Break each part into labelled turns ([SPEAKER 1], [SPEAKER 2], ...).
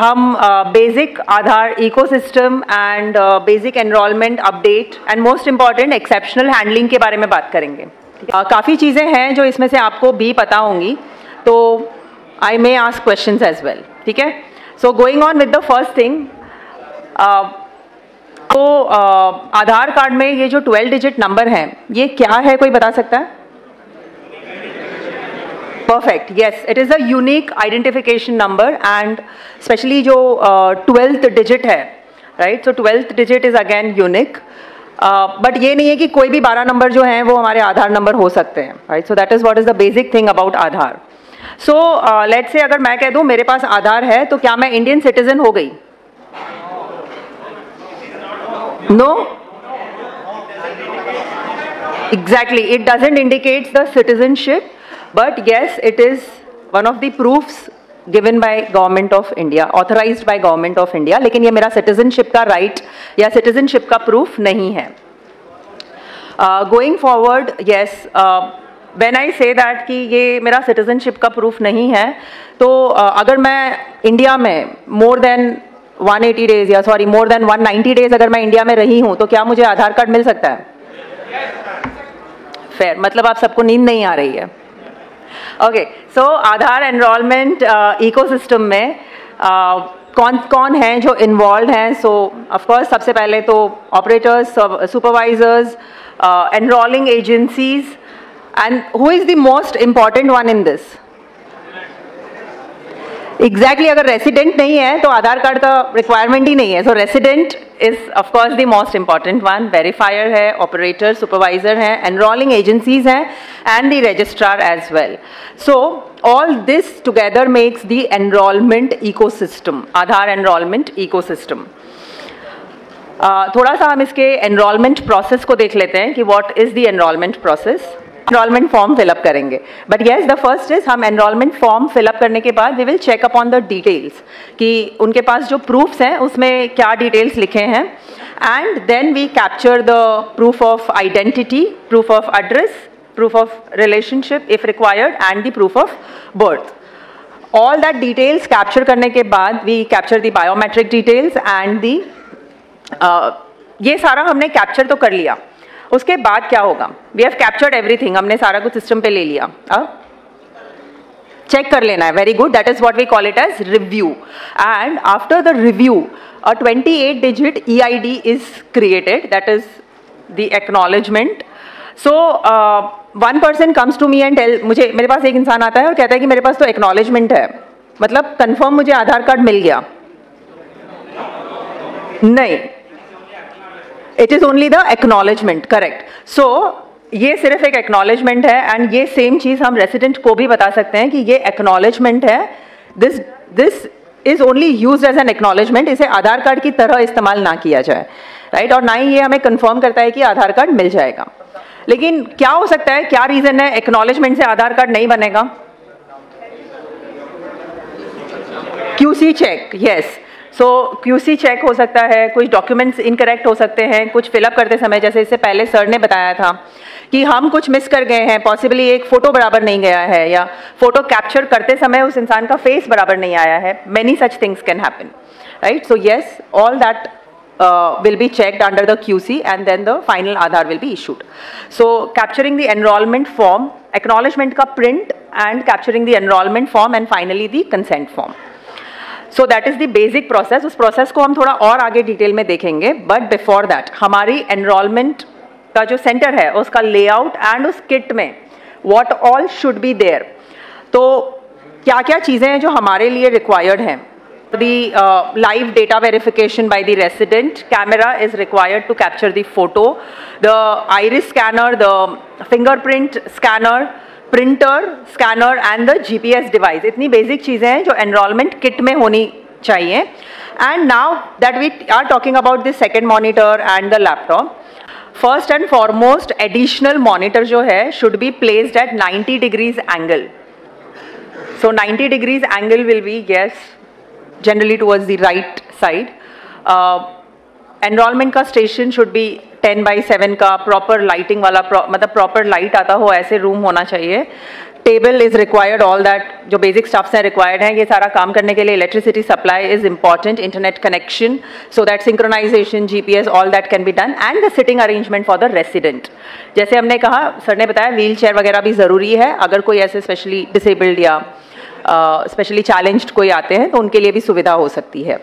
[SPEAKER 1] हम basic Aadhaar ecosystem and basic enrolment update and most important exceptional handling के बारे में बात करेंगे। काफ़ी चीज़ें हैं जो इसमें से आपको भी पता होंगी, तो I may ask questions as well. ठीक है, so going on with the first thing, तो आधार कार्ड में ये जो 12 डिजिट नंबर हैं, ये क्या है, कोई बता सकता है? Perfect. Yes, it is a unique identification number and especially जो 12th digit है, right? So 12th digit is again unique. But ये नहीं है कि कोई भी 12 नंबर जो हैं वो हमारे आधार नंबर हो सकते हैं, right? So that is what is the basic thing about Aadhaar. So let's say अगर मैं कह दूँ मेरे पास आधार है, तो क्या मैं इंडियन सिटीजन हो गई? No. Exactly. It doesn't indicate the citizenship. But yes, it is one of the proofs given by Government of India, authorized by Government of India. लेकिन ये मेरा citizenship का right या citizenship का proof नहीं है. Going forward, yes, when I say that कि ये मेरा citizenship का proof नहीं है, तो अगर मैं इंडिया में more than 180 days या sorry more than 190 days अगर मैं इंडिया में रही हूँ, तो क्या मुझे आधार कार्ड मिल सकता है? Fair. मतलब आप सबको नींद नहीं आ रही है। ओके, सो आधार एनरोलमेंट इकोसिस्टम में कौन कौन हैं जो इन्वॉल्व हैं? सो ऑफकोर्स सबसे पहले तो operators, supervisors, enrolling agencies, and who is the most important one in this? Exactly, अगर रेसिडेंट नहीं है तो आधार कार्ड का रिक्वायरमेंट ही नहीं है। So resident is of course the most important one. Verifier है, ऑपरेटर, सुपरवाइजर है, एनरोलिंग एजेंसीज हैं, and the registrar as well. So all this together makes the enrolment ecosystem, Aadhaar enrolment ecosystem. थोड़ा सा हम इसके एनरोलमेंट प्रोसेस को देख लेते हैं कि what is the enrolment process. Enrolment form fill up करेंगे, but yes the first is हम एनरोलमेंट फॉर्म फिलअप करने के बाद we will check upon the details कि उनके पास जो प्रूफ्स हैं उसमें क्या डिटेल्स लिखे हैं, and then we capture the proof of identity, proof of address, proof of relationship if required, and the proof of birth. All that details capture करने के बाद we capture the biometric details and the ये सारा हमने capture तो कर लिया। उसके बाद क्या होगा? वी हैव कैप्चर्ड एवरीथिंग, हमने सारा कुछ सिस्टम पे ले लिया, चेक कर लेना है। Very good, that is what we call it as review. And after the review a 28 digit EID is created, that is the acknowledgement. So one person comes to me and tell, मुझे मेरे पास एक इंसान आता है और कहता है कि मेरे पास तो एक्नॉलेजमेंट है, मतलब कंफर्म मुझे आधार कार्ड मिल गया। नहीं, it is only the acknowledgement, correct. So ये सिर्फ एक एक्नॉलेजमेंट है, एंड ये सेम चीज हम रेसिडेंट को भी बता सकते हैं कि ये एक्नॉलेजमेंट है, this is only used as an acknowledgement. इसे आधार कार्ड की तरह इस्तेमाल ना किया जाए, राइट? और ना ही ये हमें कंफर्म करता है कि आधार कार्ड मिल जाएगा। लेकिन क्या हो सकता है, क्या रीजन है एक्नॉलेजमेंट से आधार कार्ड नहीं बनेगा? QC check, yes. So QC check हो सकता है, कुछ डॉक्यूमेंट्स इनकरेक्ट हो सकते हैं, कुछ फिलअप करते समय, जैसे इससे पहले सर ने बताया था कि हम कुछ मिस कर गए हैं, पॉसिबली एक फोटो बराबर नहीं गया है, या फोटो कैप्चर करते समय उस इंसान का फेस बराबर नहीं आया है। Many such things can happen, right? So yes, all that will be checked under the QC, and then the final Aadhaar will be issued. So capturing the enrollment form, acknowledgement का print, and capturing the enrollment form, and finally the consent form. So that is the basic process. उस process को हम थोड़ा और आगे detail में देखेंगे, but before that हमारी enrollment का जो center है उसका layout and उस kit में what all should be there. तो क्या क्या चीज़ें हैं जो हमारे लिए required हैं? The live data verification by the resident, camera is required to capture the photo, the iris scanner, the fingerprint scanner, printer scanner, and the GPS device. इतनी basic चीज़ें हैं जो enrollment kit में होनी चाहिए। And now that we are talking about the second monitor and the laptop, first and foremost additional monitor जो है should be placed at 90 degrees angle. So 90 degrees angle will be, yes, generally towards the right side. Enrollment का station should be 10x7 का proper lighting वाला मतलब proper light आता हो ऐसे room होना चाहिए. Table is required, all that जो बेसिक स्टफ्स हैं रिक्वायर्ड हैं. ये सारा काम करने के लिए electricity supply is important, internet connection, so that synchronisation, GPS, all that can be done, and the sitting arrangement for the resident. जैसे हमने कहा, सर ने बताया व्हील चेयर वगैरह भी ज़रूरी है. अगर कोई ऐसे स्पेशली डिसेबल्ड या स्पेशली चैलेंज्ड कोई आते हैं तो उनके लिए भी सुविधा हो सकती है.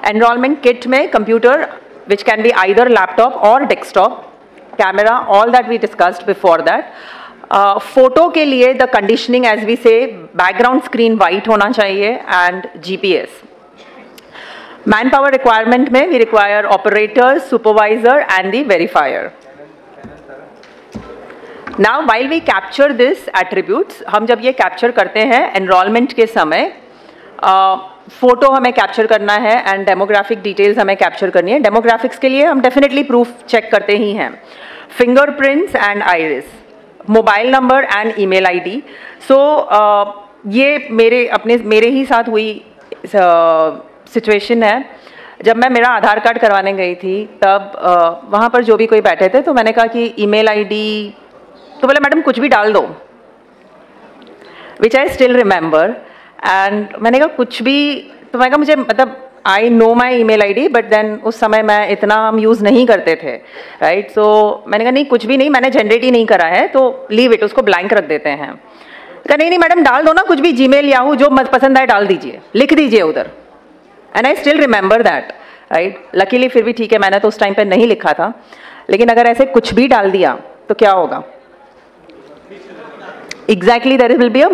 [SPEAKER 1] एनरोलमेंट किट में computer which can be either laptop और desktop, camera, all that we discussed before that. Photo के लिए the conditioning as we say, background screen white होना चाहिए, and GPS. Man power requirement में we require operator, supervisor and the verifier. Now while we capture this attributes, हम जब ये capture करते हैं एनरोलमेंट के समय, फोटो हमें कैप्चर करना है एंड डेमोग्राफिक डिटेल्स हमें कैप्चर करनी है. डेमोग्राफिक्स के लिए हम डेफिनेटली प्रूफ चेक करते ही हैं. Fingerprints and iris, mobile number and email ID. So ये मेरे ही साथ हुई सिचुएशन है. जब मैं मेरा आधार कार्ड करवाने गई थी तब वहाँ पर जो भी कोई बैठे थे तो मैंने कहा कि ईमेल आईडी, तो बोले मैडम कुछ भी डाल दो, which I still remember. And मैंने कहा कुछ भी, तो मैंने कहा मुझे मतलब I know my email ID, but then उस समय मैं इतना हम यूज़ नहीं करते थे, राइट. सो मैंने कहा नहीं कुछ भी नहीं, मैंने जनरेट ही नहीं करा है, तो लीव इट, उसको ब्लैंक रख देते हैं. कहा नहीं मैडम डाल दो ना कुछ भी, जीमेल याहू जो पसंद आए डाल दीजिए, लिख दीजिए उधर. And I still remember that, right. Luckily फिर भी ठीक है, मैंने तो उस टाइम पे नहीं लिखा था. लेकिन अगर ऐसे कुछ भी डाल दिया तो क्या होगा? Exactly, there will be a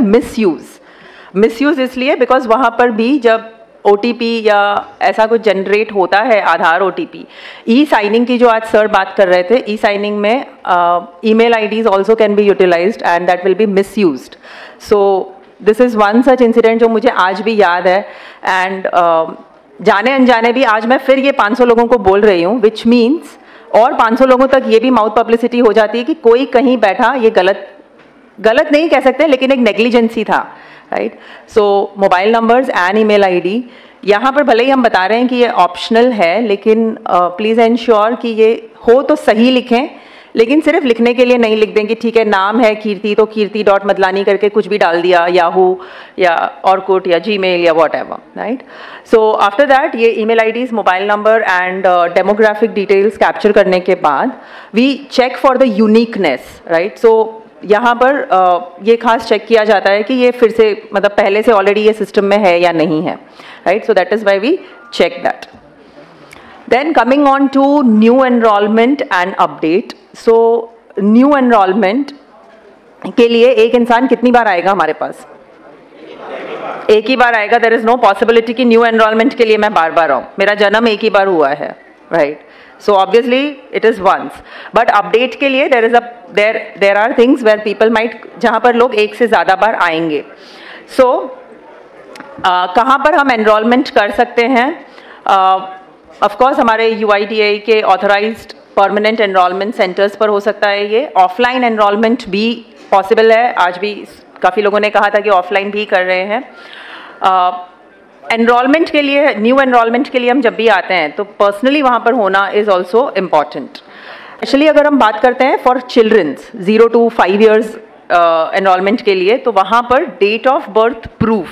[SPEAKER 1] misuse इसलिए बिकॉज वहाँ पर भी जब OTP या ऐसा कुछ जनरेट होता है, आधार OTP, ई साइनिंग की जो आज सर बात कर रहे थे, ई साइनिंग में email IDs also can be utilised and that will be misused. So this is one such incident जो मुझे आज भी याद है. एंड जाने अनजाने भी आज मैं फिर ये 500 लोगों को बोल रही हूँ, विच मीन्स और 500 लोगों तक ये भी माउथ पब्लिसिटी हो जाती है कि कोई कहीं बैठा, ये गलत नहीं कह सकते लेकिन एक नेग्लिजेंसी था, right. So mobile numbers and email ID, यहाँ पर भले ही हम बता रहे हैं कि ये ऑप्शनल है, लेकिन प्लीज़ एंश्योर कि ये हो तो सही लिखें, लेकिन सिर्फ लिखने के लिए नहीं लिख दें कि ठीक है नाम है कीर्ति तो कीर्ति डॉट मदलानी करके कुछ भी डाल दिया, याहू या ऑर्कुट या जीमेल या whatever, right. So after that ये email IDs, mobile number and demographic details capture करने के बाद we check for the uniqueness, right. So यहाँ पर ये खास चेक किया जाता है कि ये फिर से मतलब पहले से ऑलरेडी ये सिस्टम में है या नहीं है, right. So that is why we check that. Then coming on to new enrolment and update. So new enrolment के लिए एक इंसान कितनी बार आएगा हमारे पास? एक ही बार आएगा. देयर इज़ नो पॉसिबिलिटी कि न्यू एनरोलमेंट के लिए मैं बार बार आऊँ. मेरा जन्म एक ही बार हुआ है, right. So obviously it is once, but update के लिए there are things where people might, जहाँ पर लोग एक से ज़्यादा बार आएंगे. So कहाँ पर हम enrollment कर सकते हैं? Of course हमारे UIDAI के authorized permanent enrollment centers पर हो सकता है ये. Offline enrollment भी possible है. आज भी काफ़ी लोगों ने कहा था कि offline भी कर रहे हैं. एनरोलमेंट के लिए, न्यू एनरोलमेंट के लिए हम जब भी आते हैं तो पर्सनली वहाँ पर होना इज़ ऑल्सो इम्पॉर्टेंट. एक्चुअली अगर हम बात करते हैं for childrens 0 to 5 years enrolment के लिए, तो वहाँ पर डेट ऑफ बर्थ प्रूफ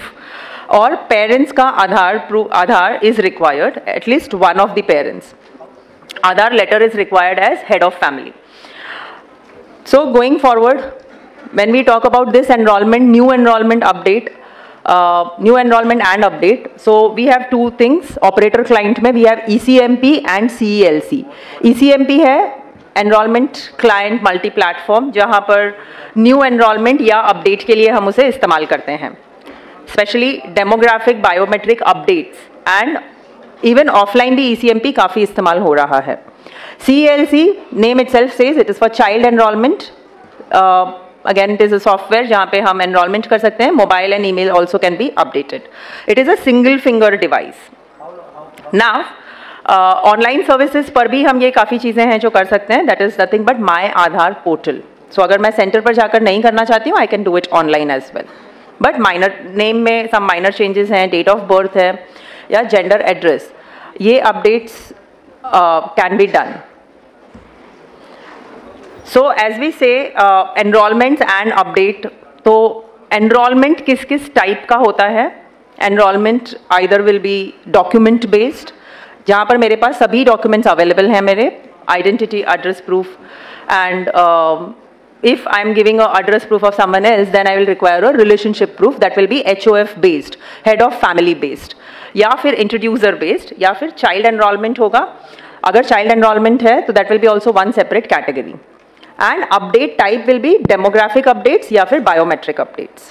[SPEAKER 1] और पेरेंट्स का Aadhaar is required, at least one of the parents. Aadhaar letter is required as head of family. So going forward when we talk about this enrollment, new enrollment update, new enrollment and update, so we have two things. operator client में we have ECMP and CELC. ECMP है enrollment client multi platform, जहाँ पर new enrollment या update के लिए हम उसे इस्तेमाल करते हैं, especially demographic biometric updates, and even offline भी ECMP काफ़ी इस्तेमाल हो रहा है. CELC name itself says it is for child enrollment. Again, it is a software जहाँ पे हम enrollment कर सकते हैं. Mobile and email also can be updated. It is a single finger device. Now, online services पर भी हम ये काफ़ी चीज़ें हैं जो कर सकते हैं. That is nothing but My Aadhaar portal. So अगर मैं सेंटर पर जाकर नहीं करना चाहती हूँ, I can do it online as well. But minor name में some minor changes हैं, date of birth है या gender address, ये updates can be done. So as we say enrollments and update, तो enrollment किस किस टाइप का होता है? Enrollment either will be document based, जहाँ पर मेरे पास सभी documents available हैं मेरे, identity, address proof, and if I am giving a address proof of someone else, then I will require a relationship proof that will be HOF based, head of family based, या फिर introducer based, या फिर child enrollment होगा. अगर child enrollment है तो that will be also one separate category. And update type will be demographic updates या फिर biometric updates.